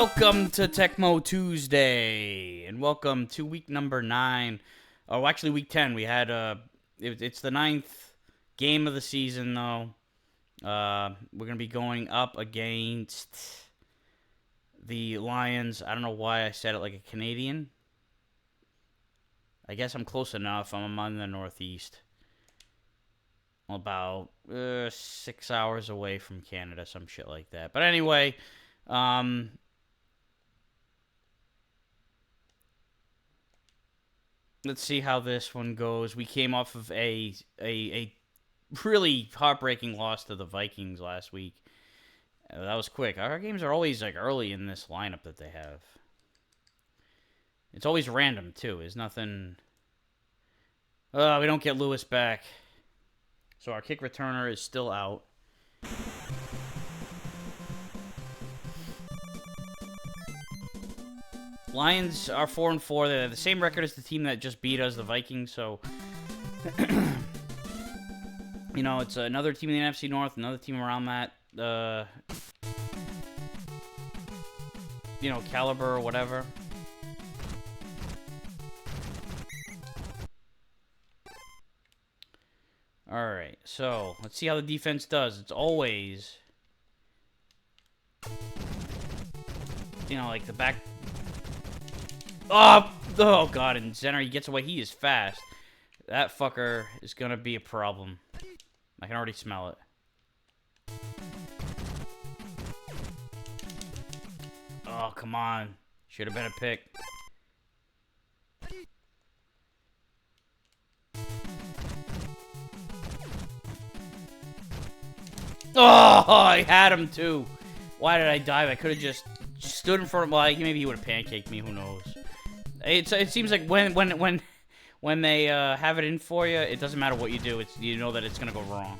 Welcome to Tecmo Tuesday, and welcome to week number 9. Oh, actually, week 10. We had it's the 9th game of the season, though. We're gonna be going up against the Lions. I don't know why I said it like a Canadian. I guess I'm close enough. I'm in the Northeast. About 6 hours away from Canada, some shit like that. But anyway, let's see how this one goes. We came off of a really heartbreaking loss to the Vikings last week. That was quick. Our games are always like early in this lineup that they have. It's always random too. There's nothing. We don't get Lewis back. So our kick returner is still out. Lions are 4-4. They have the same record as the team that just beat us, the Vikings. So, you know, it's another team in the NFC North, another team around that, you know, caliber or whatever. All right, so let's see how the defense does. It's always, you know, like the back. Oh God, and Zenner, he gets away. He is fast. That fucker is going to be a problem. I can already smell it. Oh, come on. Should have been a pick. Oh, I had him too. Why did I dive? I could have just stood in front of him. Well, maybe he would have pancaked me. Who knows? It seems like when they have it in for you, it doesn't matter what you do. You know that it's gonna go wrong.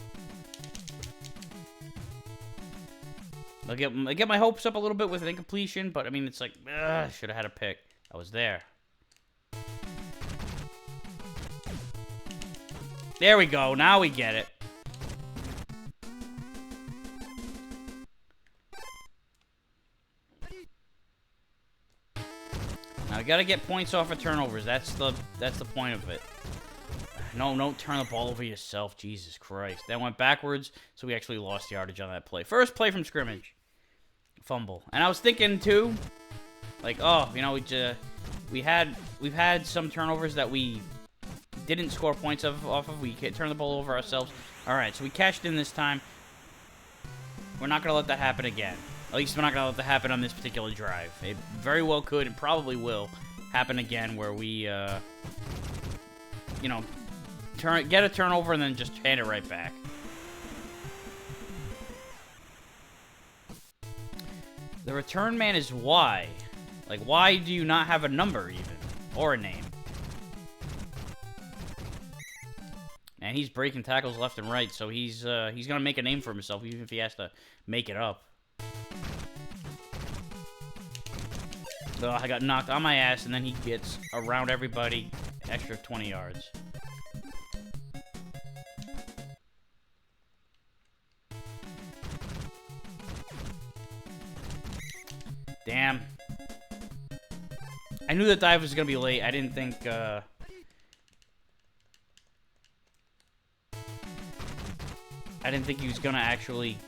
I get my hopes up a little bit with an incompletion, but I mean it's like should have had a pick. I was there. There we go. Now we get it. Now, we gotta get points off of turnovers. That's the point of it. No, don't turn the ball over yourself. Jesus Christ. That went backwards, so we actually lost yardage on that play. First play from scrimmage. Fumble. And I was thinking, too, like, oh, you know, we've had some turnovers that we didn't score points off of. We turned the ball over ourselves. All right, so we cashed in this time. We're not going to let that happen again. At least we're not going to let that happen on this particular drive. It very well could and probably will happen again where we, you know, get a turnover and then just hand it right back. The return man is Y. Like, why do you not have a number even? Or a name? And he's breaking tackles left and right, so he's going to make a name for himself even if he has to make it up. So I got knocked on my ass, and then he gets around everybody, extra 20 yards. Damn. I knew that dive was going to be late. I didn't think, he was going to actually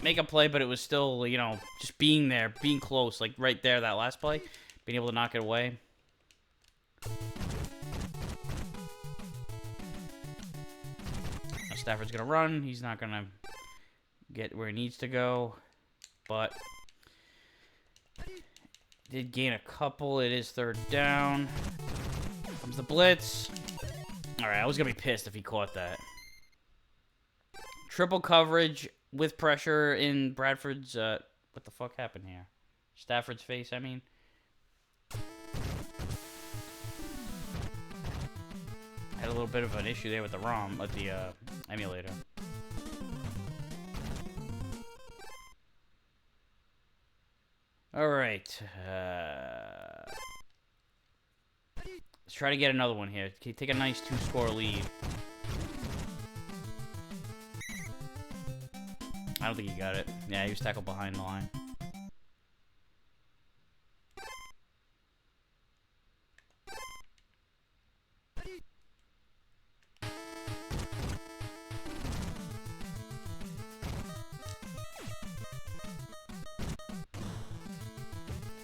make a play, but it was still, you know, just being there, being close, like right there, that last play, being able to knock it away. Now Stafford's going to run. He's not going to get where he needs to go, but did gain a couple. It is third down. Comes the blitz. All right, I was going to be pissed if he caught that. Triple coverage with pressure in Bradford's, what the fuck happened here? Stafford's face, I mean. I had a little bit of an issue there with the ROM, with the, emulator. Alright, let's try to get another one here. Take a nice 2-score lead. I don't think he got it. Yeah, he was tackled behind the line.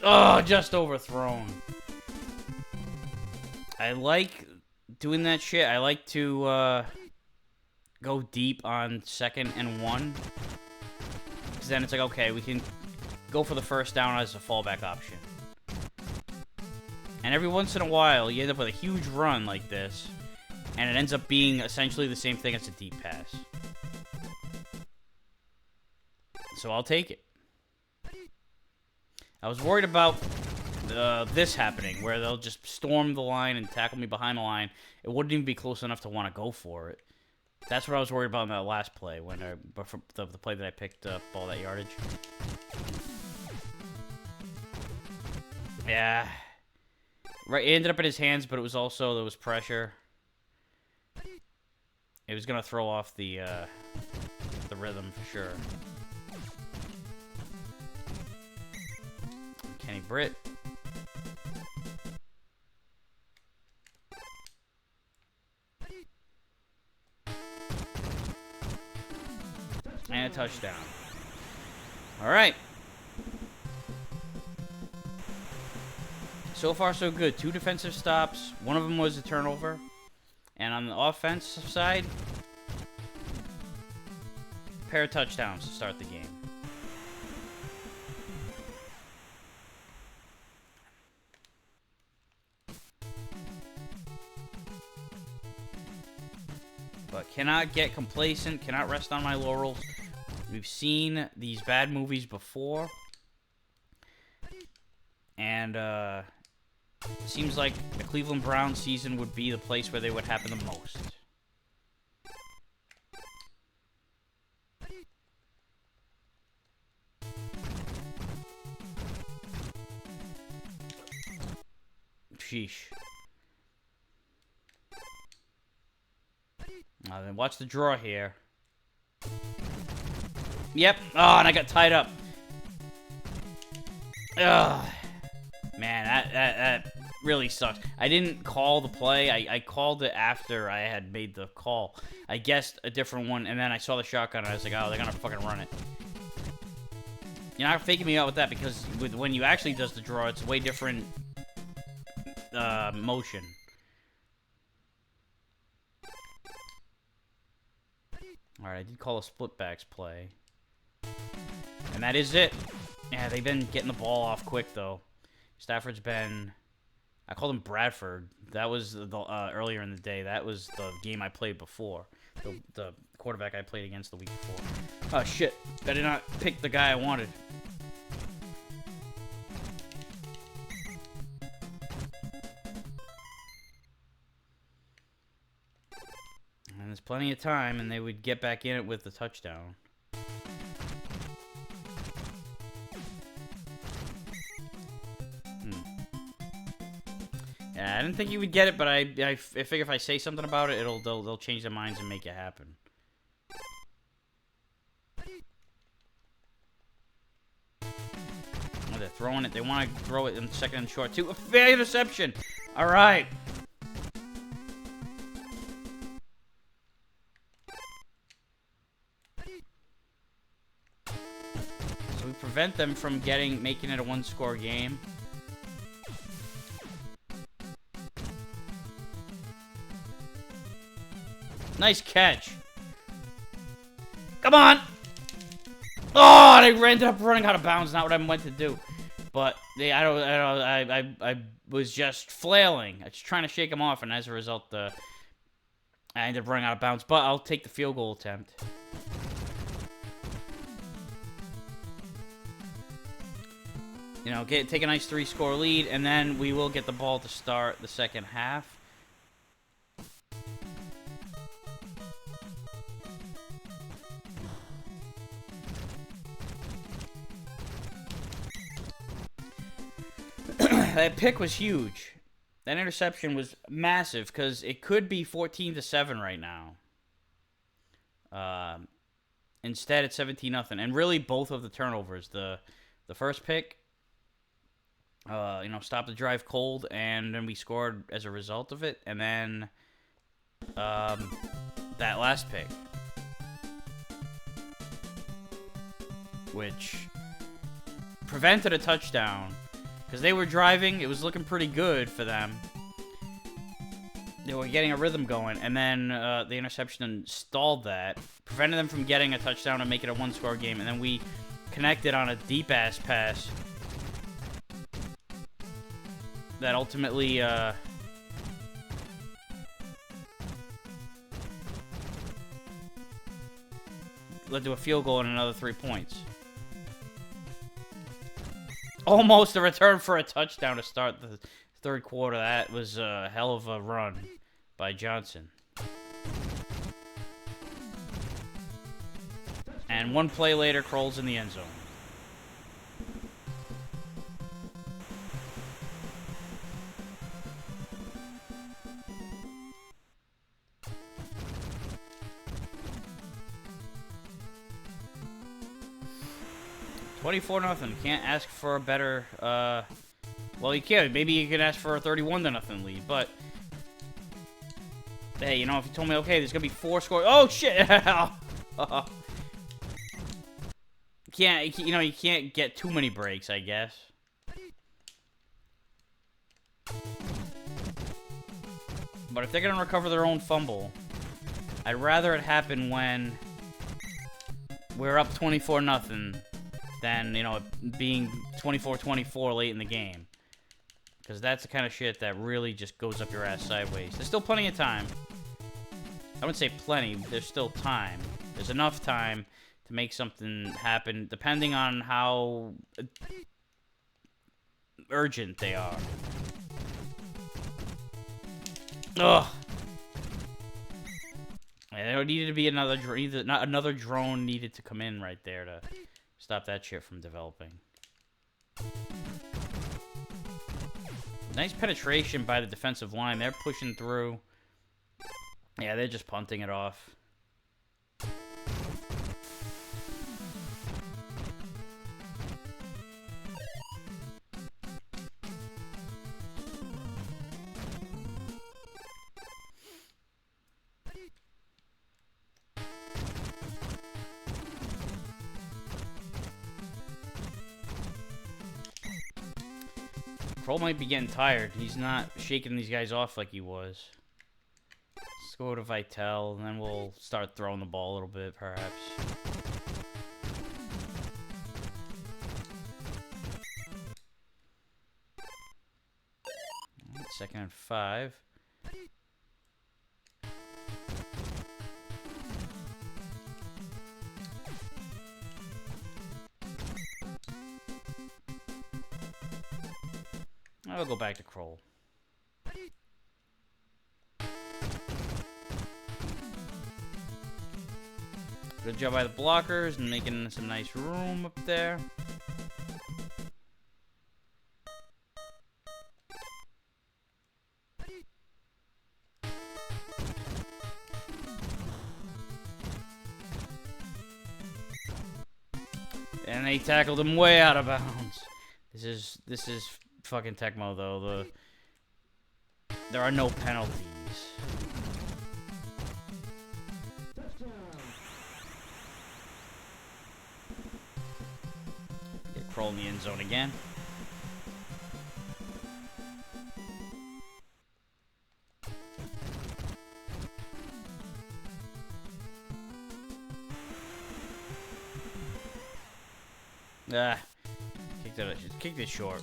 Oh, just overthrown. I like doing that shit. I like to go deep on 2nd and 1. Because then it's like, okay, we can go for the first down as a fallback option. And every once in a while, you end up with a huge run like this. And it ends up being essentially the same thing as a deep pass. So I'll take it. I was worried about this happening, where they'll just storm the line and tackle me behind the line. It wouldn't even be close enough to want to go for it. That's what I was worried about in that last play, when the play that I picked up all that yardage. Yeah. Right, it ended up in his hands, but it was also, there was pressure. It was gonna throw off the rhythm for sure. Kenny Britt. And a touchdown. All right. So far, so good. 2 defensive stops. One of them was a turnover. And on the offensive side, a pair of touchdowns to start the game. But cannot get complacent, cannot rest on my laurels. We've seen these bad movies before. And, it seems like the Cleveland Browns season would be the place where they would happen the most. Sheesh. Then watch the draw here. Yep. Oh, and I got tied up. Ugh. Man, that really sucks. I didn't call the play. I called it after I had made the call. I guessed a different one, and then I saw the shotgun, and I was like, oh, they're gonna fucking run it. You're not faking me out with that, because when you actually does the draw, it's a way different motion. Alright, I did call a split backs play. And that is it. Yeah, they've been getting the ball off quick, though. Stafford's been... I called him Bradford. That was the earlier in the day. That was the game I played before. The quarterback I played against the week before. Oh, shit. I did not pick the guy I wanted. And there's plenty of time, and they would get back in it with the touchdown. Yeah, I didn't think he would get it, but I figure if I say something about it, they'll change their minds and make it happen. Oh, they're throwing it. They want to throw it in second and short, too. A fair interception. All right. So we prevent them from making it a one-score game. Nice catch. Come on. Oh, they ended up running out of bounds. Not what I meant to do. But I was just flailing. I was trying to shake them off, and as a result, I ended up running out of bounds. But I'll take the field goal attempt. You know, take a nice 3-score lead, and then we will get the ball to start the second half. That pick was huge. That interception was massive, because it could be 14-7 right now. Instead, it's 17-0. And really, both of the turnovers. The first pick, you know, stopped the drive cold, and then we scored as a result of it. And then that last pick, which prevented a touchdown. Because they were driving. It was looking pretty good for them. They were getting a rhythm going. And then the interception stalled that. Prevented them from getting a touchdown and make it a one-score game. And then we connected on a deep-ass pass. That ultimately... led to a field goal and another 3 points. Almost a return for a touchdown to start the third quarter. That was a hell of a run by Johnson. And one play later, Kroll's in the end zone. $24-0. Can't ask for a better, well, you can. Maybe you can ask for a 31-0 lead, but hey, you know, if you told me, okay, there's gonna be 4 scores. Oh shit! Can't, you know, you can't get too many breaks, I guess. But if they're gonna recover their own fumble, I'd rather it happen when we're up 24-0. Than, you know, being 24-24 late in the game. Because that's the kind of shit that really just goes up your ass sideways. There's still plenty of time. I wouldn't say plenty, there's still time. There's enough time to make something happen, depending on how urgent they are. Ugh. And there needed to be another another drone needed to come in right there to stop that shit from developing. Nice penetration by the defensive line. They're pushing through. Yeah, they're just punting it off. Kroll might be getting tired. He's not shaking these guys off like he was. Let's go to Vitale, and then we'll start throwing the ball a little bit, perhaps. Second and 5. I'll go back to Kroll. Good job by the blockers and making some nice room up there. And they tackled him way out of bounds. This is fucking Tecmo though. There are no penalties. Get Kroll in the end zone again. Kicked it short.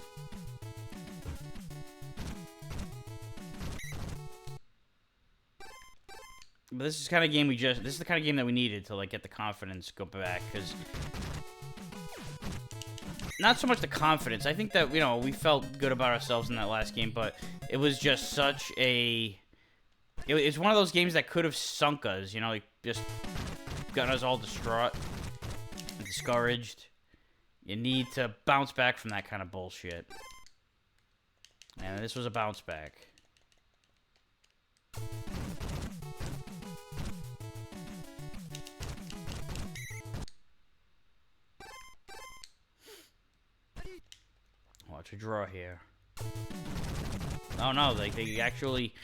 But this is the kind of game this is the kind of game that we needed to like get the confidence go back, because not so much the confidence. I think that, you know, we felt good about ourselves in that last game, but it was just such a it's one of those games that could have sunk us, you know, like just gotten us all distraught and discouraged. You need to bounce back from that kind of bullshit. And this was a bounce back. Watch a draw here. Oh no, they actually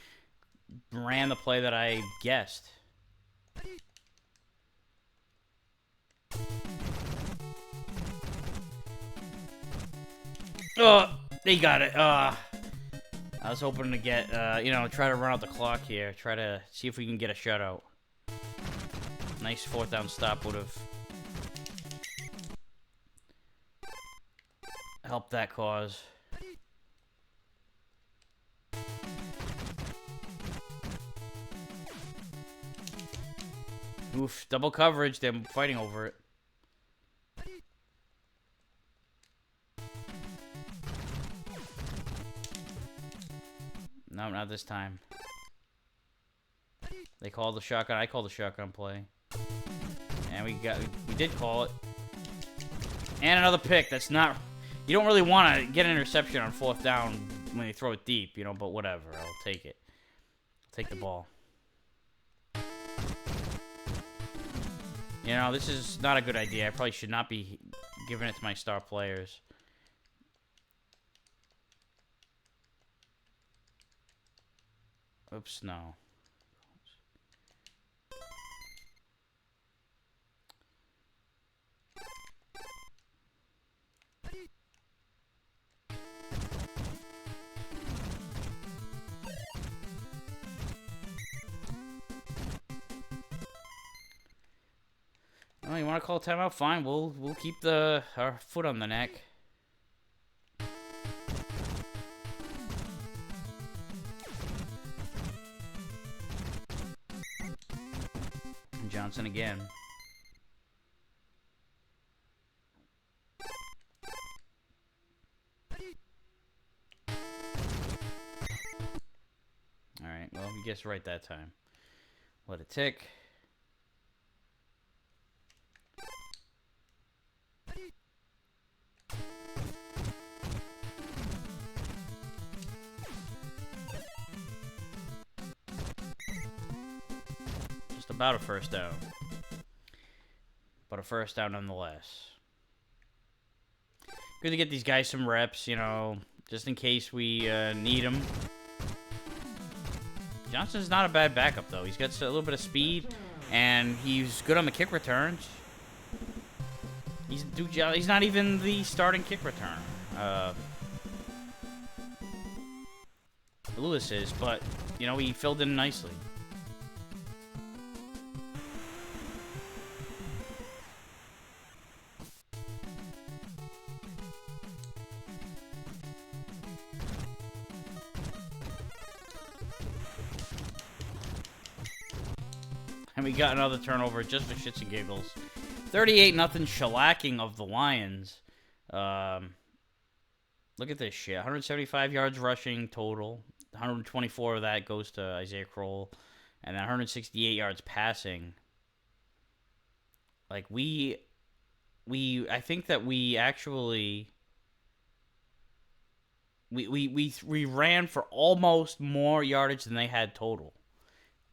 ran the play that I guessed. Ugh. They got it. I was hoping to get, you know, try to run out the clock here. Try to see if we can get a shutout. Nice fourth down stop would have helped that cause. Oof, double coverage. They're fighting over it. No, not this time. They called the shotgun. I called the shotgun play. And we did call it. And another pick. That's not... You don't really want to get an interception on fourth down when you throw it deep, you know, but whatever. I'll take it. I'll take the ball. You know, this is not a good idea. I probably should not be giving it to my star players. Oops, no. Oh, you want to call timeout? Fine. We'll keep our foot on the neck. Johnson again. All right. Well, you guessed right that time. Let it tick. About a first down. But a first down nonetheless. Good to get these guys some reps, you know, just in case we need them. Johnson's not a bad backup, though. He's got a little bit of speed, and he's good on the kick returns. He's not even the starting kick returner. Lewis is, but, you know, he filled in nicely. And we got another turnover just for shits and giggles. 38-0 shellacking of the Lions. Look at this shit. 175 yards rushing total. 124 of that goes to Isaiah Crowell. And then 168 yards passing. Like, I think that we actually... We ran for almost more yardage than they had total.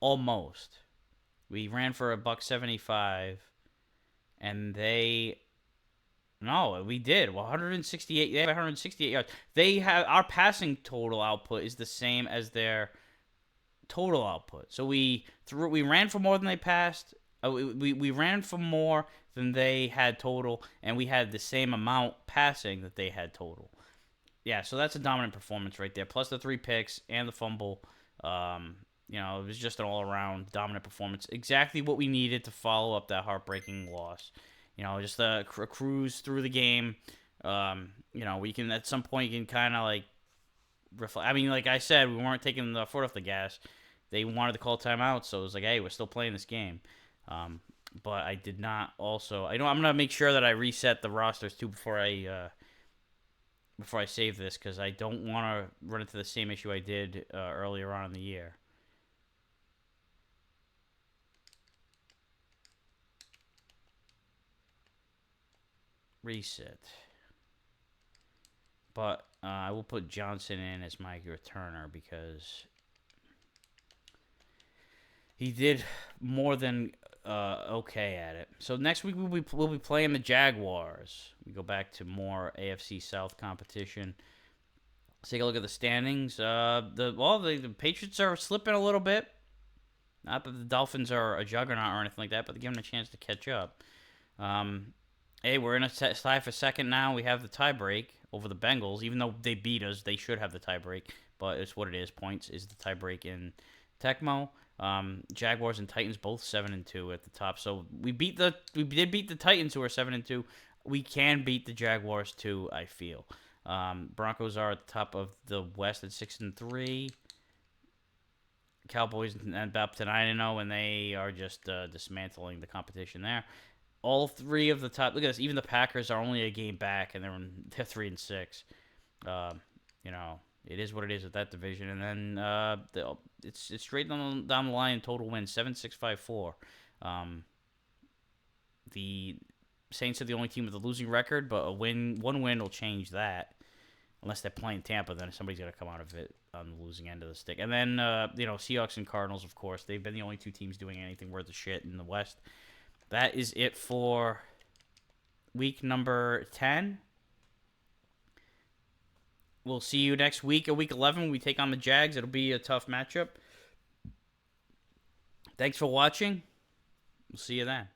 Almost. We ran for $175, and no, we did. Well, 168. They have 168 yards. They have our passing total output is the same as their total output. So we ran for more than they passed. We ran for more than they had total, and we had the same amount passing that they had total. Yeah, so that's a dominant performance right there. Plus the 3 picks and the fumble. You know, it was just an all-around dominant performance. Exactly what we needed to follow up that heartbreaking loss. You know, just a cruise through the game. You know, we can, at some point, you can kind of, like, reflect. I mean, like I said, we weren't taking the foot off the gas. They wanted to call timeout, so it was like, hey, we're still playing this game. But I did not also... I'm going to make sure that I reset the rosters, too, before I save this, because I don't want to run into the same issue I did earlier on in the year. Reset. But I will put Johnson in as my returner because he did more than okay at it. So next week we'll be playing the Jaguars. We go back to more AFC South competition. Let's take a look at the standings. The Patriots are slipping a little bit. Not that the Dolphins are a juggernaut or anything like that, but they're giving them a chance to catch up. Hey, we're in a tie for second now. We have the tie break over the Bengals. Even though they beat us, they should have the tie break. But it's what it is. Points is the tie break in Tecmo. Jaguars and Titans both 7-2 at the top. So we did beat the Titans, who are 7-2. We can beat the Jaguars too, I feel. Broncos are at the top of the West at 6-3. Cowboys and up to 9-0, and they are just dismantling the competition there. All three of the top. Look at this. Even the Packers are only a game back, and they're 3-6. Uh, you know, it is what it is with that division. And then it's straight down the line. Total wins 7-6-5-4. The Saints are the only team with a losing record, but one win will change that. Unless they're playing Tampa, then somebody's got to come out of it on the losing end of the stick. And then, Seahawks and Cardinals, of course. They've been the only two teams doing anything worth a shit in the West. That is it for week number 10. We'll see you next week at week 11 when we take on the Jags. It'll be a tough matchup. Thanks for watching. We'll see you then.